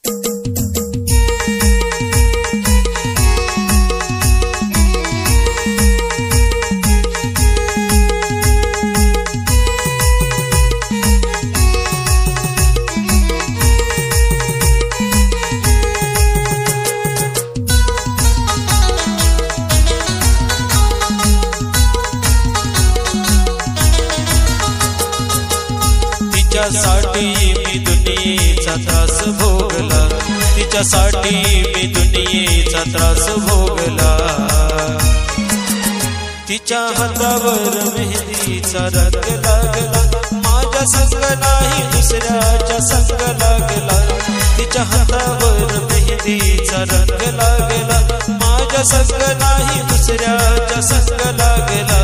तिच्यासाठी मी दुनियेचा त्रास भोगला, तिच्यासाठी मी दुनियेचा त्रास भोगला. तिच्या हातावर मेहंदीचा रंग लागला, माझ्या संग नाही दुसऱ्याच्या संग लागला. तिच्या हातावर मेहंदीचा रंग लागला, माझ्या संग नाही दुसऱ्याच्या संग लागला.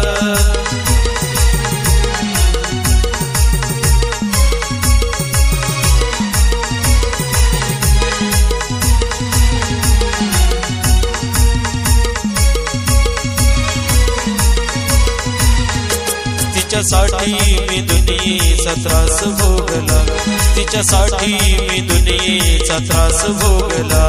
तिच्यासाठी मी दुनियेचा त्रास भोगला, तिच्यासाठी मी दुनियेचा त्रास भोगला.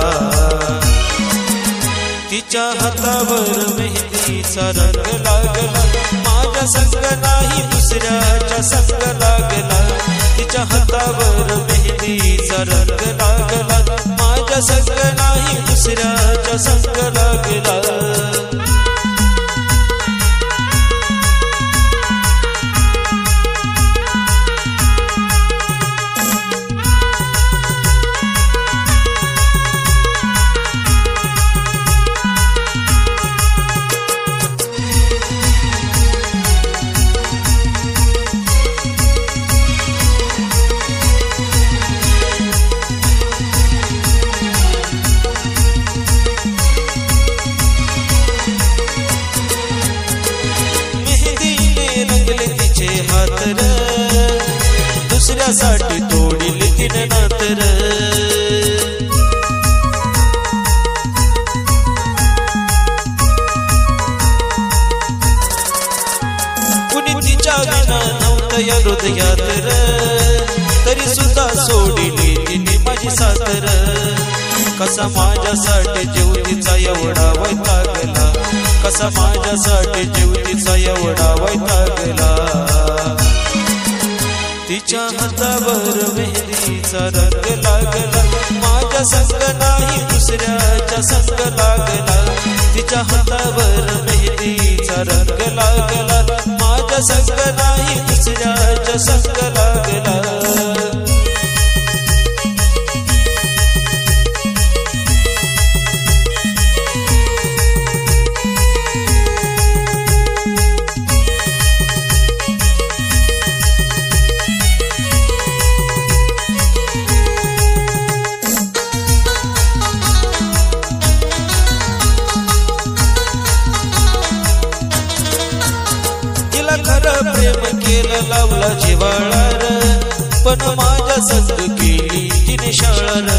तिच्या हातावर मेहंदीचा रंग लागला, माझ्या संग नाही दुसऱ्याच्या संग लागला. तिच्या हातावर मेहंदीचा रंग लागला, माझ्या संग नाही दुसऱ्याच्या संग लागला. दुसऱ्यासाठी तोडील तिने नातर, कुणी तिच्या विना नव्हतं या हृदयात, तरी सुद्धा सोडिली तिने माझी सातर. कसा माझ्यासाठी जीव तिचा एवढा वैतागला, कसा माझ्यासाठी जीव तिचा एवढा वैतागला. तिच्या हातावर मेहंदीचा रंग लागला, माझ्या संग नाही दुसऱ्याच्या संग लागला. तिच्या हातावर मेहंदीचा रंग लागला, माझ्या संग नाही दुसऱ्याच्या संग लागला. प्रेम केलं लावला जिवाळा र, पण माझ्या संग केली तिने शाळा र.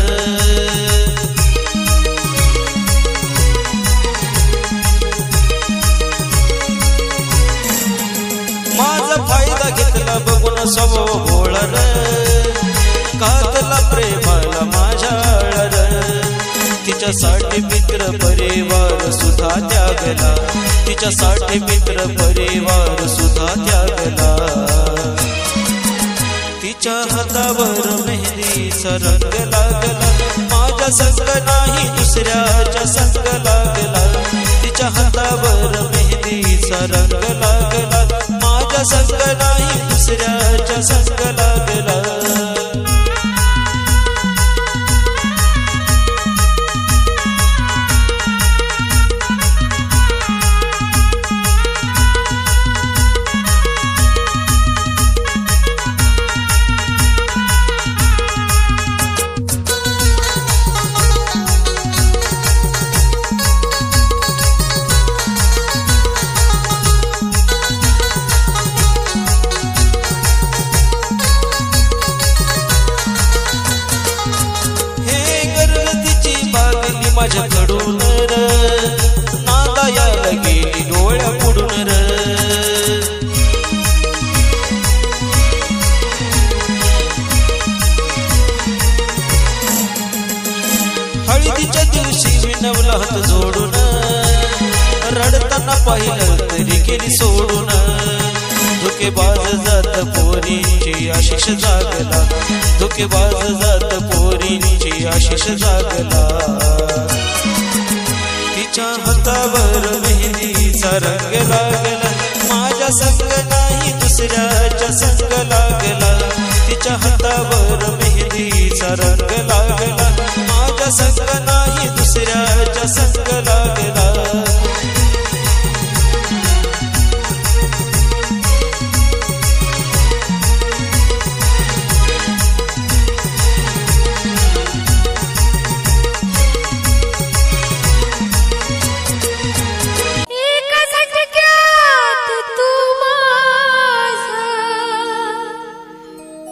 माझा फायदा घेतला बघून स्वभाव भोळा र, घातला प्रेमाला माझ्या आळा र. तिच्यासाठी मित्र परिवार सुद्धा त्यागला, तिच्यासाठी मित्र परिवार सुद्धा त्यागला. तिच्या हातावर मेहंदीचा रंग लागला, माझ्या संग नाही दुसऱ्याच्या संग लागला. तिच्या हातावर मेहंदीचा रंग लागला, माझ्या संग नाही दुसऱ्याच्या संग लागला. माझ्याकडून र नादायाला गेली डोळ्या पुढून र. हळदीच्या दिवशी विनवला हात जोडून, रडताना पाहिलं तरी गेली सोडून. धोकेबाज जात पोरींची आशिष जागला, धोकेबाज जात पोरींची आशिष जागला. तिच्या हातावर मेहंदीचा रंग लागला, माझ्या संग नाही दुसऱ्याच्या संग लागला. तिच्या हातावर मेहंदीचा रंग लागला, माझ्या संग नाही दुसऱ्याच्या संग लागला.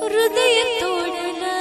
हृदय तोडलं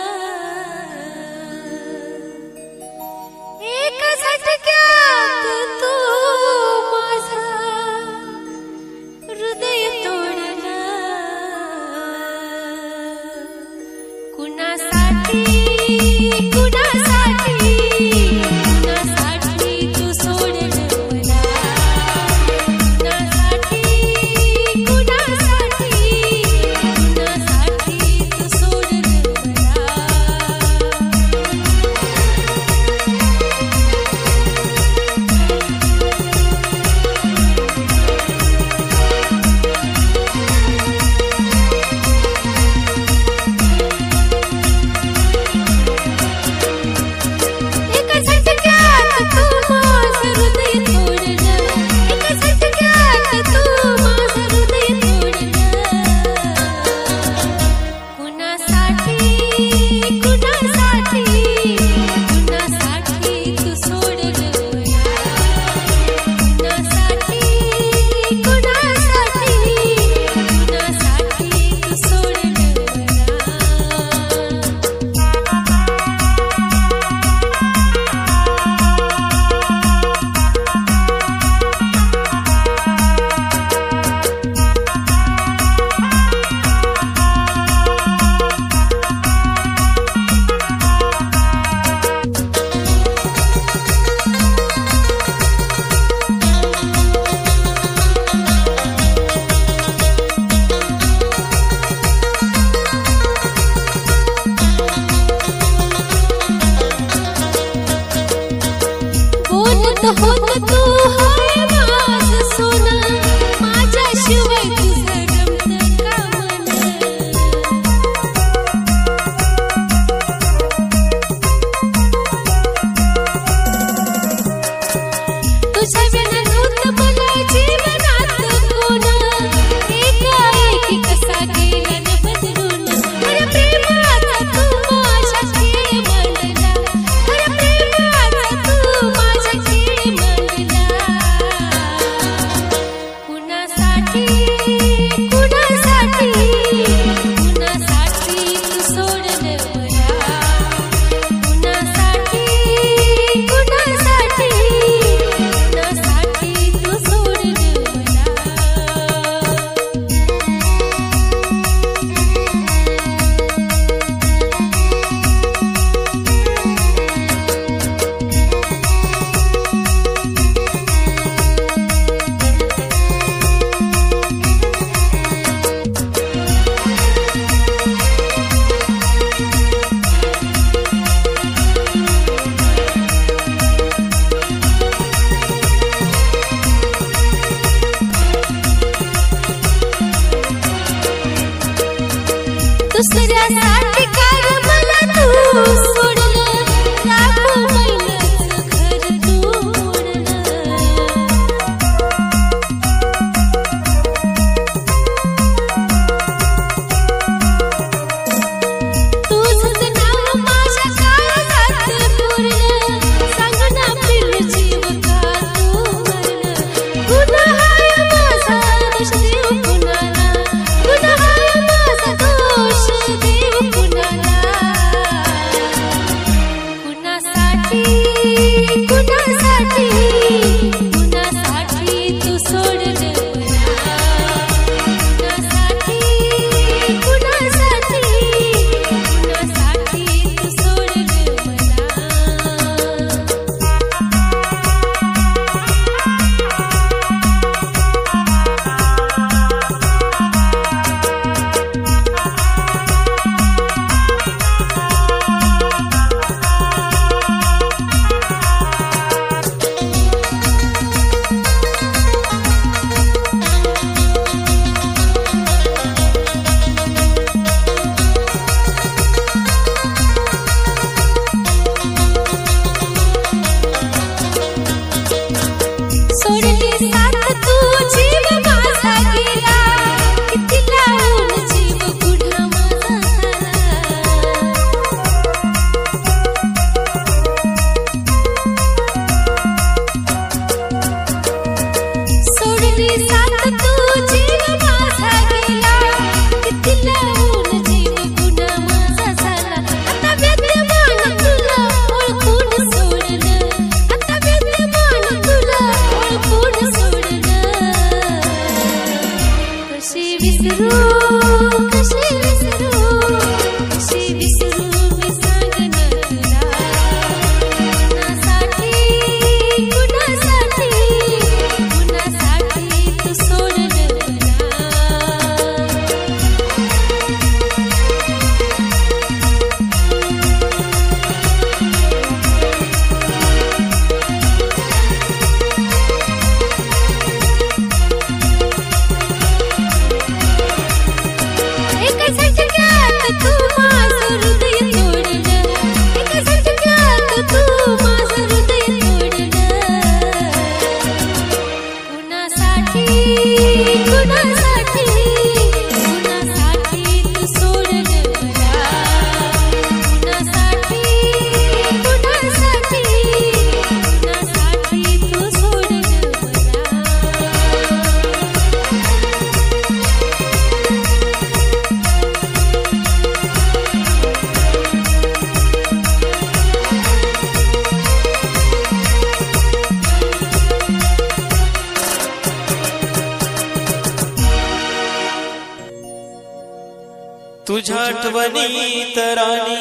तुझ्या आठवणीत राणी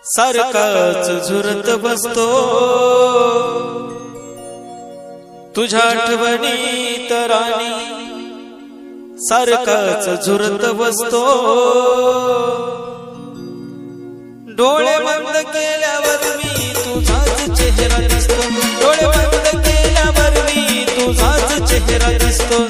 सारखाच झुरत बसतो, तुझ्या आठवणीत राणी सारखाच झुरत बसतो. डोळे बंद केल्यावर मी तुझाच चेहरा दिसतो, डोळे बंद केल्यावर मी तुझाच चेहरा दिसतो.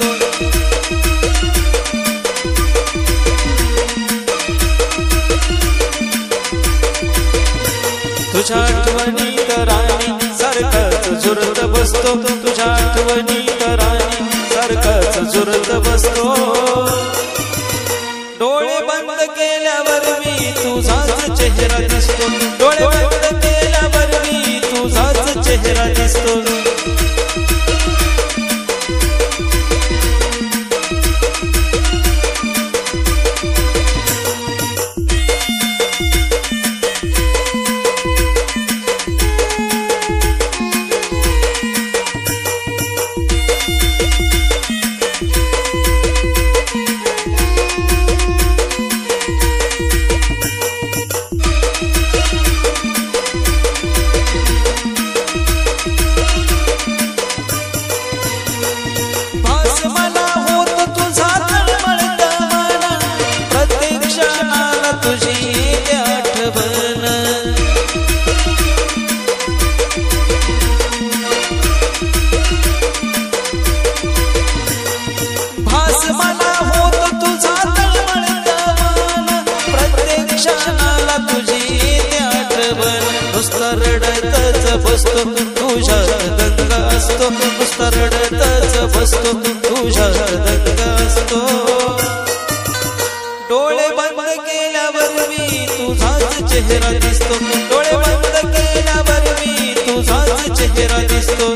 तुझ्या आठवणीत राणी सारखाच झुरत बसतो, तुझ्या आठवणीत राणी सारखाच झुरत बसतो. डोळे बंद केल्यावर मी तुझाच चेहरा दिसतो, डोळे बंद केल्यावर मी तुझाच चेहरा दिसतो. नुसता रडतच बसतो तुझ्यात दंगा असतो, नुसता रडतच बसतो तुझ्यात दंगा असतो. डोळे बंद केल्यावर मी तुझाच चेहरा दिसतो, डोळे बंद केल्यावर मी तुझाच चेहरा दिसतो.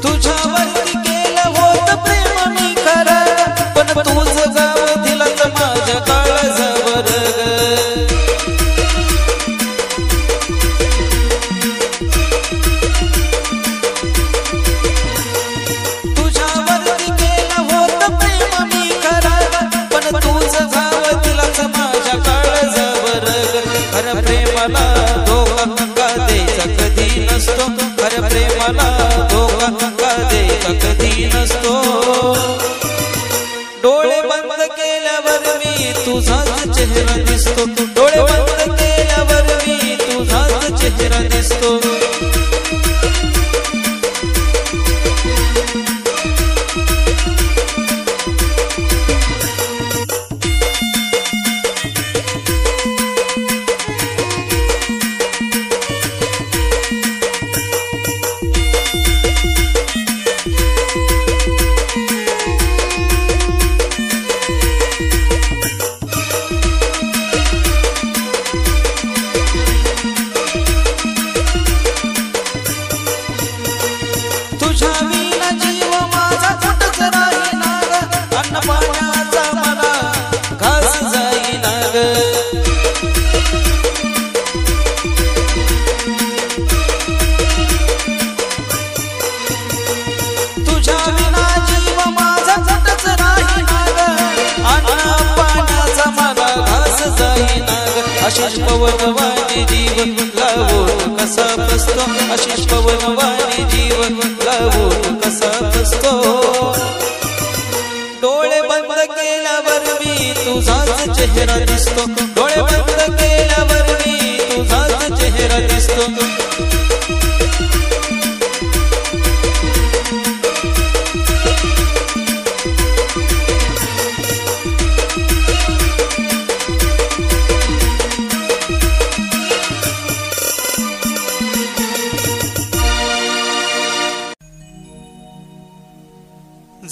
तुझ्यावरती केलं होत प्रेम मी खरं, पण तुझं गाव दिलंच माझ्या काळजावर. तुझ्यावरती केलं होत प्रेम मी खरं, पण तुझं गाव दिलंच माझ्या काळजावर. खरं प्रेमाला धोका का द्यायचा कधी नसतो, खरं प्रेमाला धोका का द्यायचा कधी नसतो. डोळे बंद केल्यावर मी तुझाच चेहरा दिसतो, डोळे बंद केल्यावर मी तुझाच चेहरा दिसतो. तुझ्या विना जीव माझा कुठंच राहीना ग, अन्न पाण्याचा मला घास जाईना ग. तुझ्या विना जीव माझा कुठंच राहीना ग, अन्न पाण्याचा मला घास जाईना ग. आशिष पवनवाणी जीवन लावून कसा बसतो, आशिष पवनवाणी जीवन लावून कसा बसतो. डोळे बंद केल्यावर मी तुझाच चेहरा दिसतो, डोळे बंद केल्यावर मी तुझाच चेहरा दिसतो.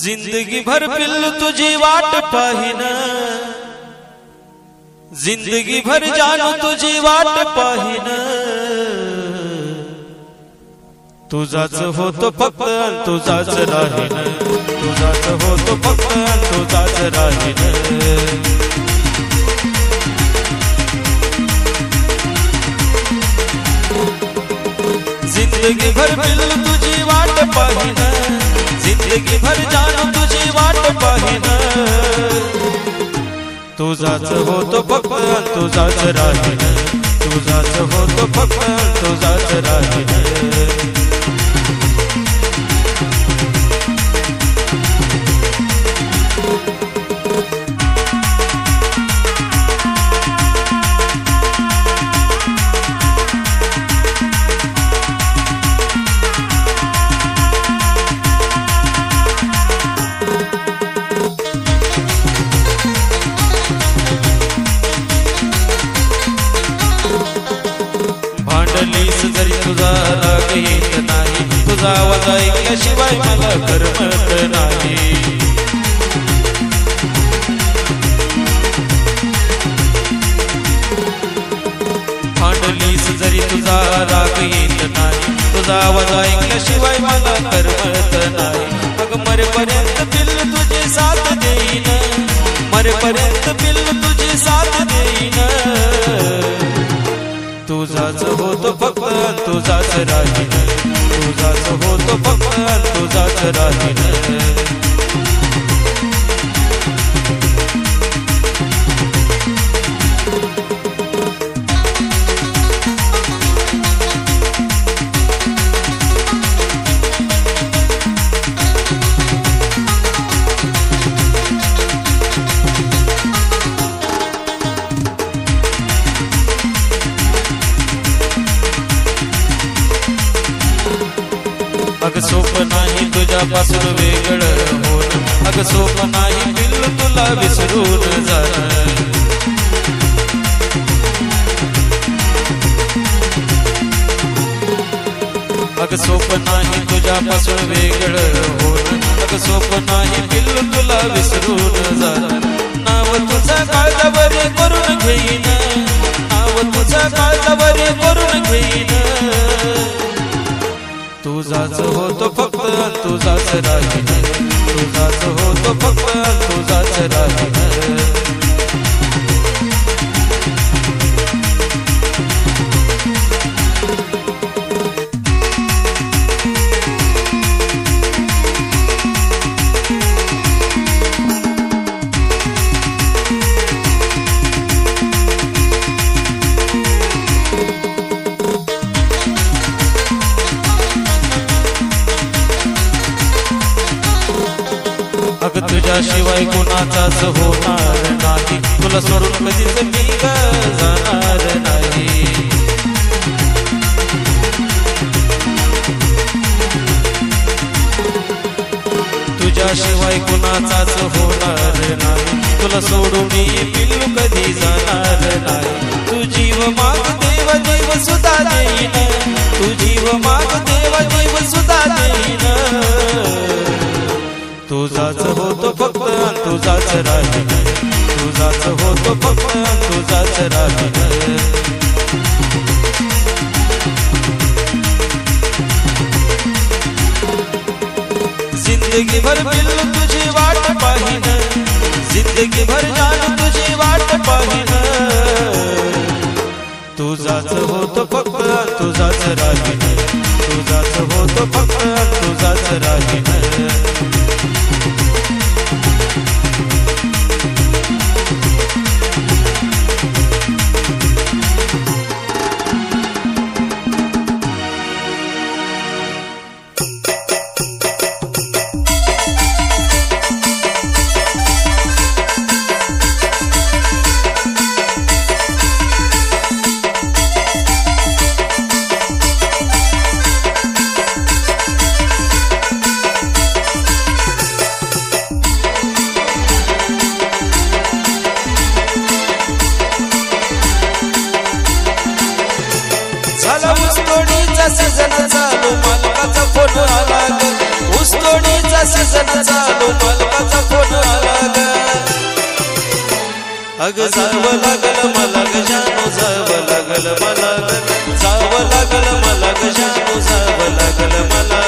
जिंदगी भर पिल्लू तुझी वाट पाहिन, जिंदगी भर जानू तुझी वाट पाहिन, तुझाच होतो फक्त तुझाच राहीन, तुझाच होतो फक्त तुझाच राहीन। जिंदगी भर पिल्लू तुझी वाट पाहिन, जिंदगी भर जानू तुझी वाट पाहिन, तुझाच होतो फक्त तुझाच राहीन, तुझाच होतो फक्त तुझाच राहीन। भांडलीस जरी तुझा राग येत नाही, तुझा आवाज ऐकल्याशिवाय मला करमत नाही। भांडलीस जरी तुझा राग येत नाही, तुझा आवाज ऐकल्याशिवाय मला करमत नाही। अग मरेपर्यंत पिल्लू तुझी साथ देईन, मरेपर्यंत पिल्लू तुझी साथ देईन, तुझाच होतो फक्त तुझाच राहीन, तुझाच होतो फक्त तुझाच राहीन। अग सोप नाही तुझ्यापासून वेगळं होणं, अग सोप नाही पिल्लू तुला विसरून जाणं। अग सोप नाही तुझ्यापासून वेगळं होणं, अग सोप नाही पिल्लू तुला विसरून जाणं। नाव तुझं काळजावरी करून घेईन, नाव तुझं काळजावरी करून घेईन, तुझाच होतो फक्त तुझाच राहीन, तुझाच होतो फक्त तुझाच राहीन। अग तुझ्याशिवाय कोणाचाच होणार नाही, तुला सोडून कधीच मी जाणार नाही। तुझ्याशिवाय कोणाचाच होणार नाही, तुला सोडून मी पिल्लू कधी जाणार नाही। तू जीव माग देव जीव सुद्धा देईन, तू जीव माग देव जीव सुद्धा देईन, तुझाच होतो फक्त तुझाच राहीन, तुझाच होतो फक्त तुझाच राहीन। जिंदगी भर पिल्लू तुझी वाट पाहिन, जिंदगी भर जानू तुझी वाट पाहिन, तुझाच होतो फक्त तुझाच राहीन, तुझाच होतो फक्त तुझाच राहीन। सीजन चालू मालकाचा फोन आला ग। ऊसतोडीचा सीझन चालू मालकाचा फोन आला ग अग जावं लागल मला ग जानू जावं लागल मला ग जावं लागल मला ग जानू जावं लागल मला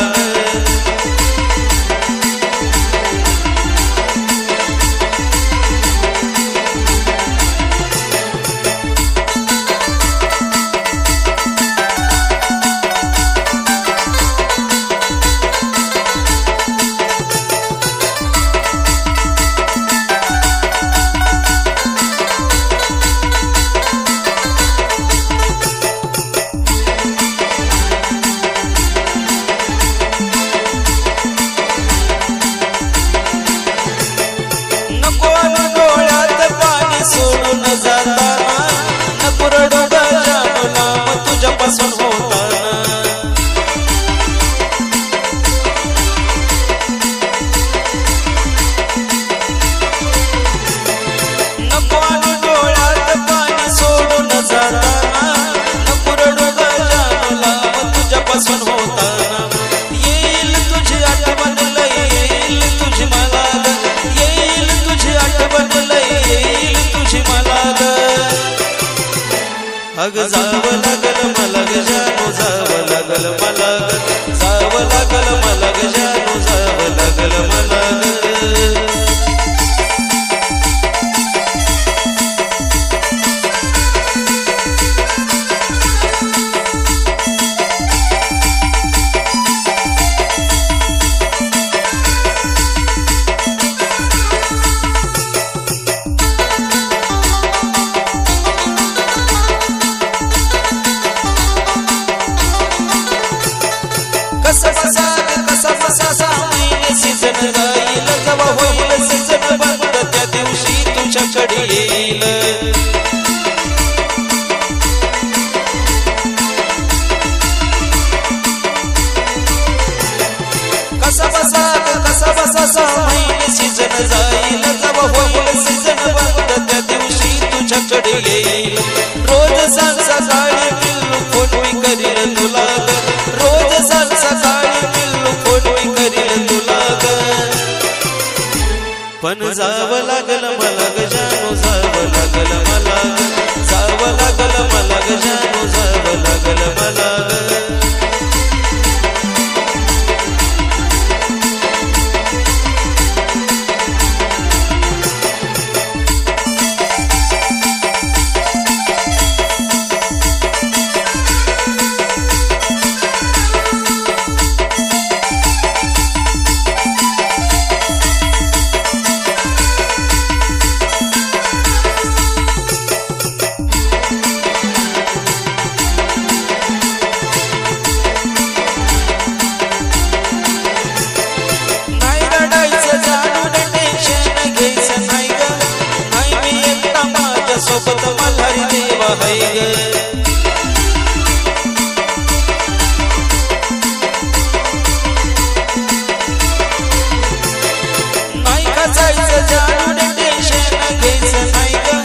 अग जावं लागल मला ग जानू जावं लागल मला ग जावं लागल मला ग जानू जावं लागल मला कसा महिने सीझन जाईल जवा होईल सीझन बंद त्या दिवशी तुझ्याकडे येईल कसा बसा महिने सीझन जाईल जवा होईल सीझन बंद त्या दिवशी तुझ्याकडे येईल रोज सांग सकाळी पिल्लू फोन मी करील तुला रोज सांग सकाळी पिल्लू फोन मी करील तुला पण जावं लागल मला ग जानू जावं लागल मला जावं लागल मला ग जानू जावं लागल मला सोबत मल्हारी देवा हाय ग नाही का जायचं जानू टेन्शन घ्यायचं नाही ग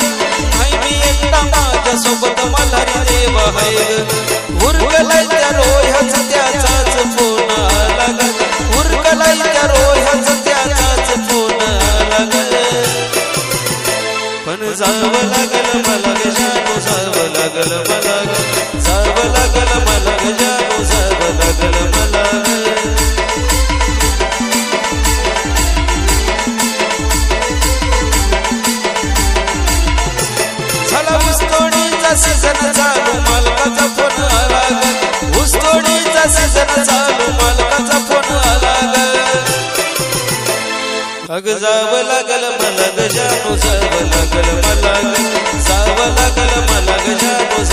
नाही मी एकटा माझ्या सोबत मल्हारी देवा हाय ग उरकलाय त्या रोह्याचा त्याचाच फोन आला ग उरकलाय त्या रोह्याचा त्याचाच फोन आला ग पण जावं लागल मला ग जानू जावं लागल मला जावं लागल मला ग जानू जावं लागल मला झाला ऊसतोडीचा सीझन चालू मालकाचा फोन आला ग ऊसतोडीचा सीझन चालू मालकाचा फोन आला ग अग जावं लागल मला ग जानू जावं लागल मला जावं लागल मला ग जानू